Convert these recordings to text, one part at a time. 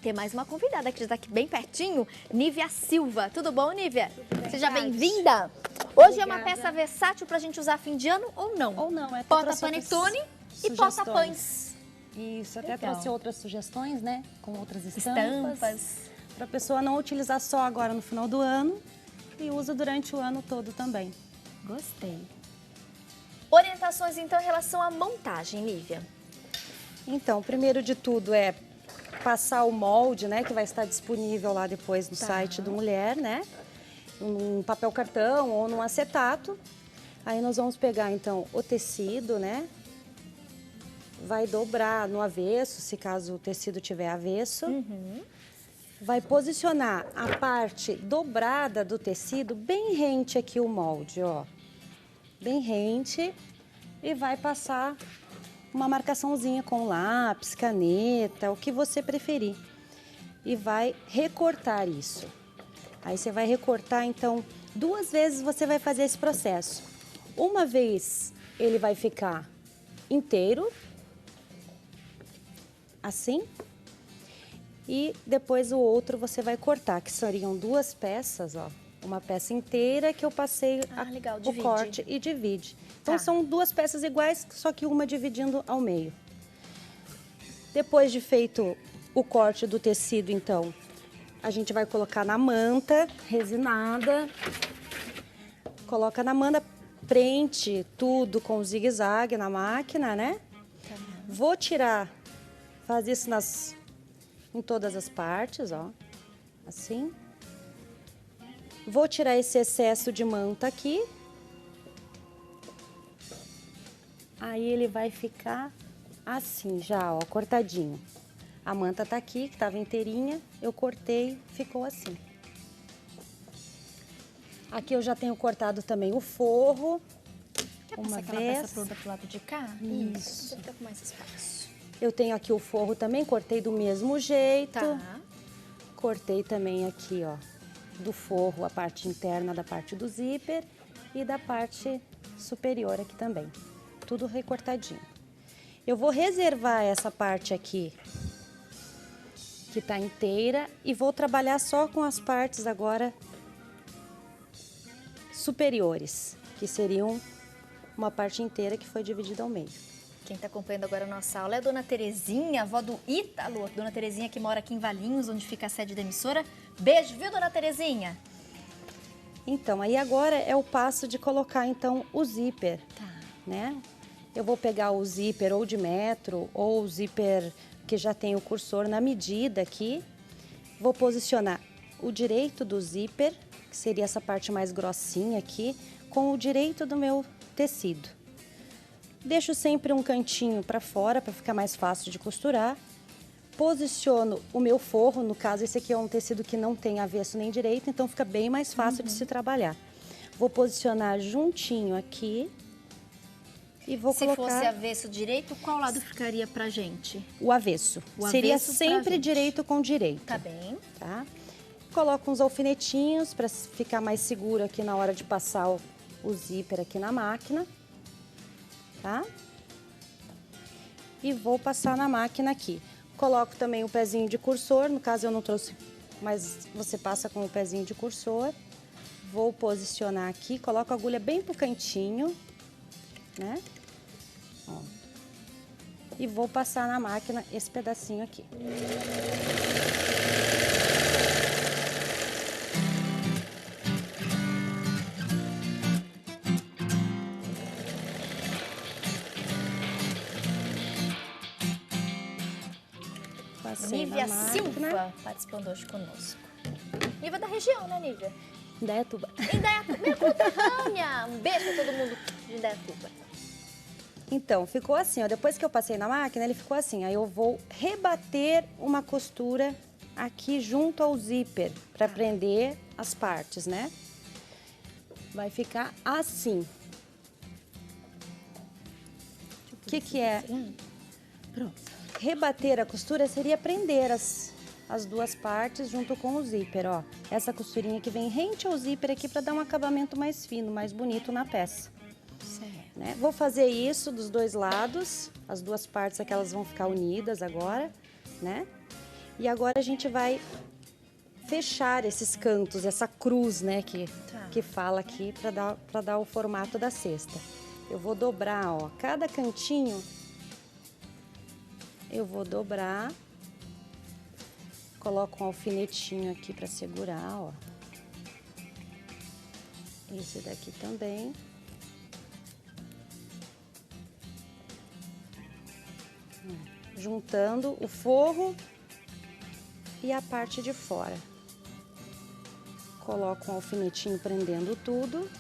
Tem mais uma convidada que já está aqui bem pertinho, Nívia Silva. Tudo bom, Nívia? Seja bem-vinda. Hoje é uma peça versátil para a gente usar fim de ano ou não? Ou não, é porta-panetone e porta-pães. Isso, até trouxe outras sugestões, né? Com outras Estampas. Para a pessoa não utilizar só agora no final do ano e usa durante o ano todo também. Gostei. Orientações, então, em relação à montagem, Nívia? Então, primeiro de tudo é passar o molde, né? Que vai estar disponível lá depois no site do Mulher, né? Num papel cartão ou num acetato. Aí nós vamos pegar, então, o tecido, né? Vai dobrar no avesso, se caso o tecido tiver avesso. Vai posicionar a parte dobrada do tecido bem rente aqui o molde, ó. Bem rente. E vai passar uma marcaçãozinha com lápis, caneta, o que você preferir. E vai recortar isso. Aí você vai recortar, então, 2 vezes você vai fazer esse processo. Uma vez ele vai ficar inteiro, assim. E depois o outro você vai cortar, que seriam 2 peças, ó. Uma peça inteira que eu passei o corte e divide. Então são 2 peças iguais, só que uma dividindo ao meio. Depois de feito o corte do tecido, então, a gente vai colocar na manta resinada. Coloca na manta, prende tudo com zigue-zague na máquina, né? Vou tirar, faz isso em todas as partes, ó, assim. Vou tirar esse excesso de manta aqui. Aí ele vai ficar assim já, ó, cortadinho. A manta tá aqui, que estava inteirinha, eu cortei, ficou assim. Aqui eu já tenho cortado também o forro. Quer passar aquela peça pronta pro lado de cá? Isso. Fica com mais espaço. Eu tenho aqui o forro também, cortei do mesmo jeito. Tá. Cortei também aqui, ó, do forro, a parte interna da parte do zíper e da parte superior aqui também. Tudo recortadinho. Eu vou reservar essa parte aqui, que tá inteira, e vou trabalhar só com as partes agora superiores, que seriam uma parte inteira que foi dividida ao meio. Quem está acompanhando agora a nossa aula é a Dona Terezinha, avó do Ítalo. Dona Terezinha que mora aqui em Valinhos, onde fica a sede da emissora. Beijo, viu, Dona Terezinha? Então, aí agora é o passo de colocar, então, o zíper, né? Eu vou pegar o zíper ou de metro, ou o zíper que já tem o cursor na medida aqui. Vou posicionar o direito do zíper, que seria essa parte mais grossinha aqui, com o direito do meu tecido. Deixo sempre um cantinho para fora, para ficar mais fácil de costurar. Posiciono o meu forro, no caso esse aqui é um tecido que não tem avesso nem direito, então fica bem mais fácil de se trabalhar. Vou posicionar juntinho aqui e vou colocar... Se fosse avesso direito, qual lado ficaria pra gente? O avesso. Seria sempre direito com direito. Tá bem. Tá? Coloco uns alfinetinhos para ficar mais seguro aqui na hora de passar o zíper aqui na máquina. Tá? E vou passar na máquina aqui. Coloco também o pezinho de cursor, no caso eu não trouxe, mas você passa com o pezinho de cursor. Vou posicionar aqui, coloco a agulha bem pro cantinho, né? Ó. E vou passar na máquina esse pedacinho aqui. Nívia Silva participando hoje conosco. Nívia da região, né, Nívia? Indaiatuba. Indaiatuba, minha conterrânea. Um beijo pra todo mundo de Indaiatuba. Então, ficou assim, ó. Depois que eu passei na máquina, ele ficou assim. Aí eu vou rebater uma costura aqui junto ao zíper para prender as partes, né? Vai ficar assim. O que é? Pronto. Rebater a costura seria prender as 2 partes junto com o zíper, ó. Essa costurinha que vem rente ao zíper aqui para dar um acabamento mais fino, mais bonito na peça. Certo. Né? Vou fazer isso dos 2 lados, as 2 partes aqui elas vão ficar unidas agora, né? E agora a gente vai fechar esses cantos, essa cruz, né, que fala aqui para dar o formato da cesta. Eu vou dobrar, ó, cada cantinho eu vou dobrar, coloco um alfinetinho aqui para segurar, ó. Esse daqui também. Juntando o forro e a parte de fora. Coloco um alfinetinho prendendo tudo.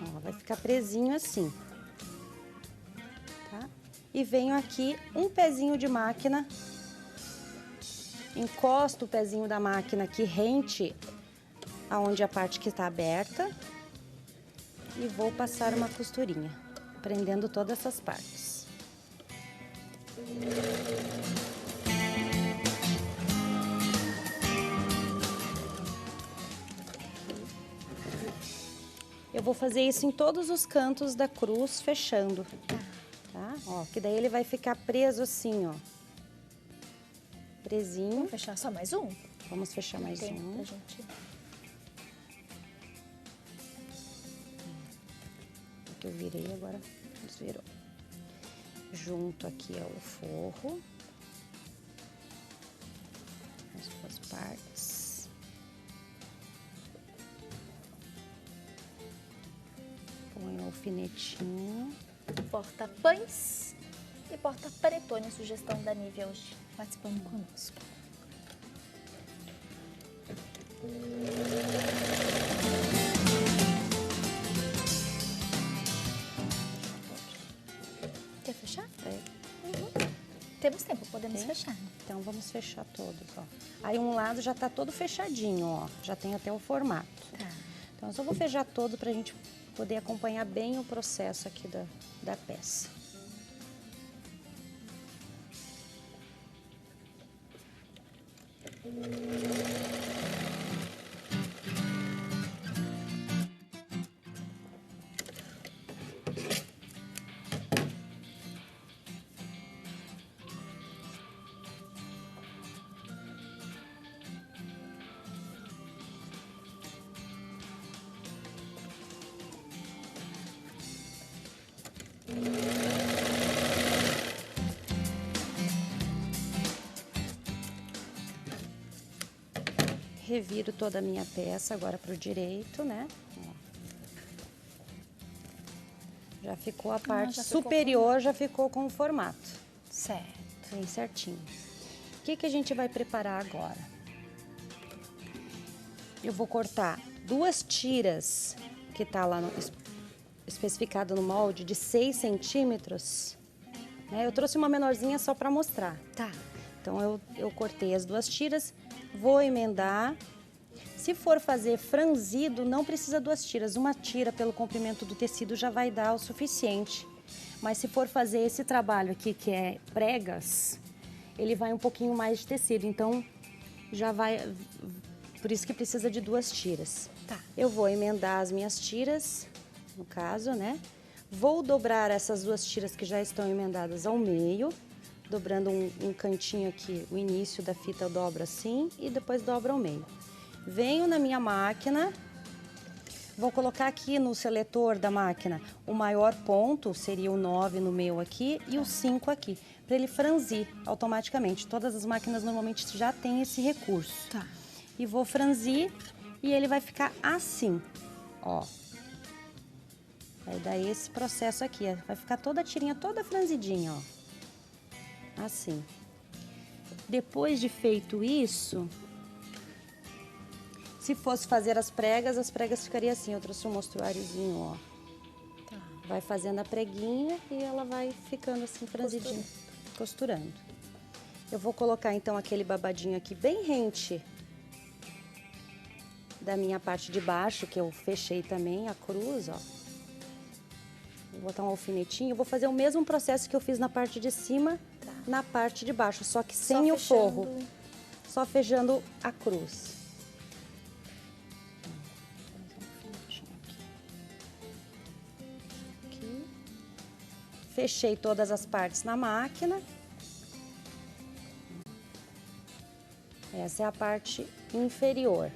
Ó, vai ficar presinho assim. Tá? E venho aqui um pezinho de máquina. Encosto o pezinho da máquina aqui rente aonde a parte que está aberta. E vou passar uma costurinha, prendendo todas essas partes. Eu vou fazer isso em todos os cantos da cruz, fechando, tá? Ó, que daí ele vai ficar preso assim, ó. Presinho. Vamos fechar só mais um? Vamos fechar mais um. Pra gente... que eu virei agora, desvirou. Junto aqui é o forro. As duas partes. Põe o alfinetinho. Porta-pães e porta-panetone, sugestão da Nívia hoje, participando conosco. Quer fechar? Temos tempo, podemos fechar. Então vamos fechar todos, ó. Aí um lado já tá todo fechadinho, ó. Já tem até o formato. Tá. Então eu só vou fechar todo pra gente poder acompanhar bem o processo aqui da peça. Reviro toda a minha peça agora pro direito, né? Ó. Já ficou a parte superior, já ficou com o formato. Certo. Bem certinho. O que a gente vai preparar agora? Eu vou cortar 2 tiras, que tá lá especificado no molde, de 6 centímetros. Né? Eu trouxe uma menorzinha só para mostrar. Tá. Então eu cortei as 2 tiras, vou emendar. Se for fazer franzido, não precisa 2 tiras. Uma tira pelo comprimento do tecido já vai dar o suficiente. Mas se for fazer esse trabalho aqui, que é pregas, ele vai um pouquinho mais de tecido. Então, já vai... Por isso que precisa de 2 tiras. Tá. Eu vou emendar as minhas tiras, no caso, né? Vou dobrar essas 2 tiras que já estão emendadas ao meio, dobrando um cantinho aqui, o início da fita eu dobro assim e depois dobro ao meio. Venho na minha máquina, vou colocar aqui no seletor da máquina o maior ponto, seria o 9 no meu aqui e o 5 aqui, para ele franzir automaticamente. Todas as máquinas normalmente já têm esse recurso. Tá. E vou franzir e ele vai ficar assim, ó. Vai dar esse processo aqui, ó. Vai ficar toda a tirinha toda franzidinha, ó. Assim. Depois de feito isso, se fosse fazer as pregas ficariam assim. Eu trouxe um mostruáriozinho, ó. Tá. Vai fazendo a preguinha e ela vai ficando assim franzidinha, costurando. Eu vou colocar então aquele babadinho aqui bem rente da minha parte de baixo, que eu fechei também a cruz, ó. Vou botar um alfinetinho, vou fazer o mesmo processo que eu fiz na parte de cima, tá, na parte de baixo, só que sem o forro, só fechando a cruz. Aqui. Fechei todas as partes na máquina. Essa é a parte inferior.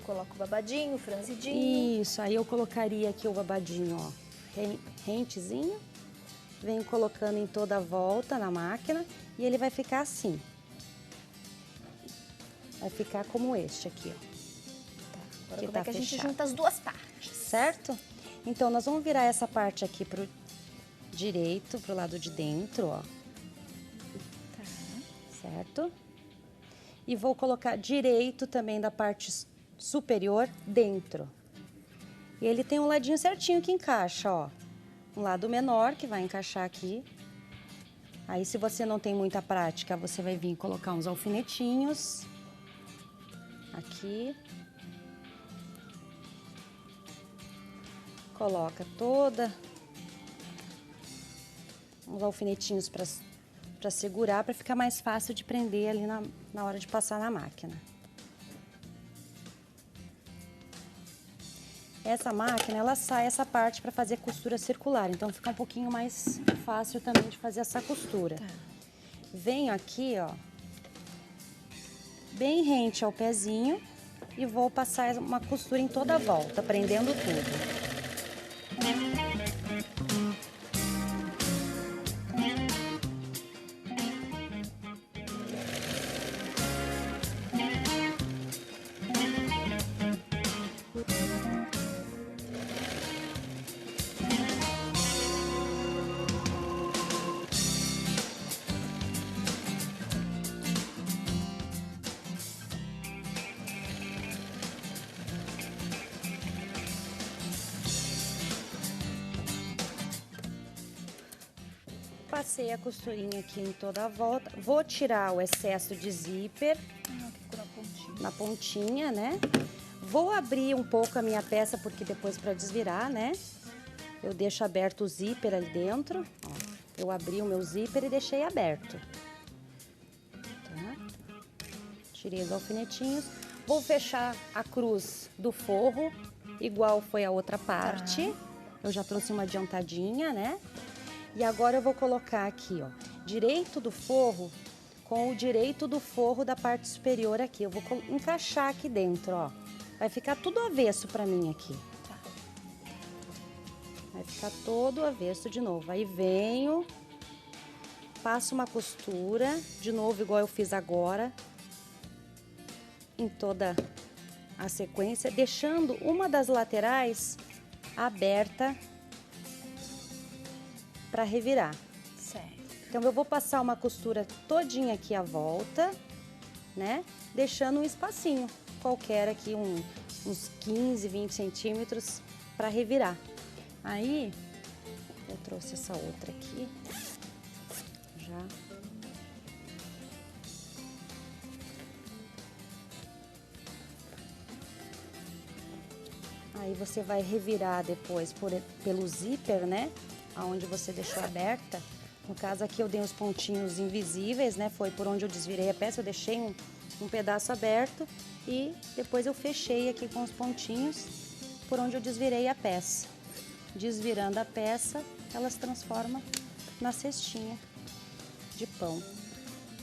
Coloco o babadinho, franzidinho. Isso, aí eu colocaria aqui o babadinho, ó, rentezinho. Venho colocando em toda a volta na máquina e ele vai ficar assim. Vai ficar como este aqui, ó. Agora como é que a gente junta as duas partes? Certo? Então, nós vamos virar essa parte aqui pro direito, pro lado de dentro, ó. Tá. Certo? E vou colocar direito também da parte superior dentro. E ele tem um ladinho certinho que encaixa, ó. Um lado menor que vai encaixar aqui. Aí, se você não tem muita prática, você vai vir colocar uns alfinetinhos. Aqui. Coloca uns alfinetinhos para segurar, para ficar mais fácil de prender ali na hora de passar na máquina. Essa máquina, ela sai essa parte para fazer costura circular, então fica um pouquinho mais fácil também de fazer essa costura. Tá. Venho aqui, ó, bem rente ao pezinho e vou passar uma costura em toda a volta, prendendo tudo. Passei a costurinha aqui em toda a volta. Vou tirar o excesso de zíper na pontinha, né? Vou abrir um pouco a minha peça, porque depois para desvirar, né? Eu deixo aberto o zíper ali dentro. Ó, eu abri o meu zíper e deixei aberto. Tá? Tirei os alfinetinhos. Vou fechar a cruz do forro, igual foi a outra parte. Tá. Eu já trouxe uma adiantadinha, né? E agora eu vou colocar aqui, ó, direito do forro com o direito do forro da parte superior aqui. Eu vou encaixar aqui dentro, ó. Vai ficar tudo avesso pra mim aqui. Tá. Vai ficar todo avesso de novo. Aí venho, passo uma costura, de novo igual eu fiz agora, em toda a sequência, deixando uma das laterais aberta para revirar. Certo. Então, eu vou passar uma costura todinha aqui à volta, né? Deixando um espacinho qualquer aqui, uns 15, 20 centímetros para revirar. Aí, eu trouxe essa outra aqui, já. Aí, você vai revirar depois pelo zíper, né? Aonde você deixou aberta. No caso aqui eu dei uns pontinhos invisíveis, né? Foi por onde eu desvirei a peça, eu deixei um pedaço aberto e depois eu fechei aqui com os pontinhos por onde eu desvirei a peça. Desvirando a peça, ela se transforma na cestinha de pão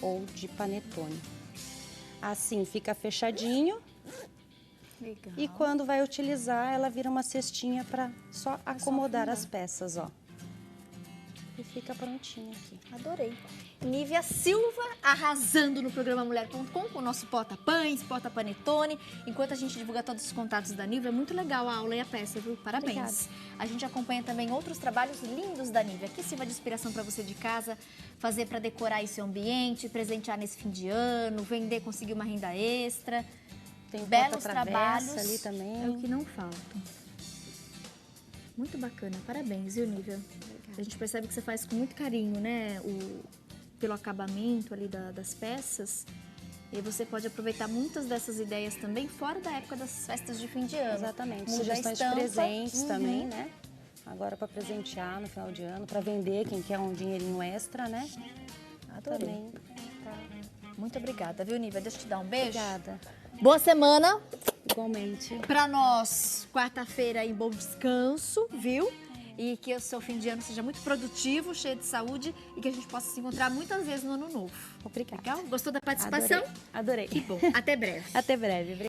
ou de panetone. Assim fica fechadinho. Legal. E quando vai utilizar, ela vira uma cestinha para só acomodar as peças, ó. E fica prontinha aqui. Adorei. Nívia Silva arrasando no programa Mulher.com com o nosso porta-pães, porta-panetone. Enquanto a gente divulga todos os contatos da Nívia, é muito legal a aula e a peça, viu? Parabéns. Obrigada. A gente acompanha também outros trabalhos lindos da Nívia. Que sirva de inspiração para você de casa, fazer para decorar esse ambiente, presentear nesse fim de ano, vender, conseguir uma renda extra. Tem belos trabalhos ali também. É o que não falta. Muito bacana. Parabéns, viu, Nívia? A gente percebe que você faz com muito carinho, né? Pelo acabamento ali das peças. E você pode aproveitar muitas dessas ideias também fora da época das festas de fim de ano. Exatamente. Sugestões de presentes também, né? Agora para presentear no final de ano, para vender, quem quer um dinheirinho extra, né? Adorei. Também. Tá. Muito obrigada, viu, Nívia? Deixa eu te dar um beijo. Obrigada. Boa semana. Igualmente. Para nós, quarta-feira em bom descanso, viu? e que o seu fim de ano seja muito produtivo, cheio de saúde e que a gente possa se encontrar muitas vezes no ano novo. Obrigada. Legal? Gostou da participação? Adorei. Que bom. Até breve. Até breve.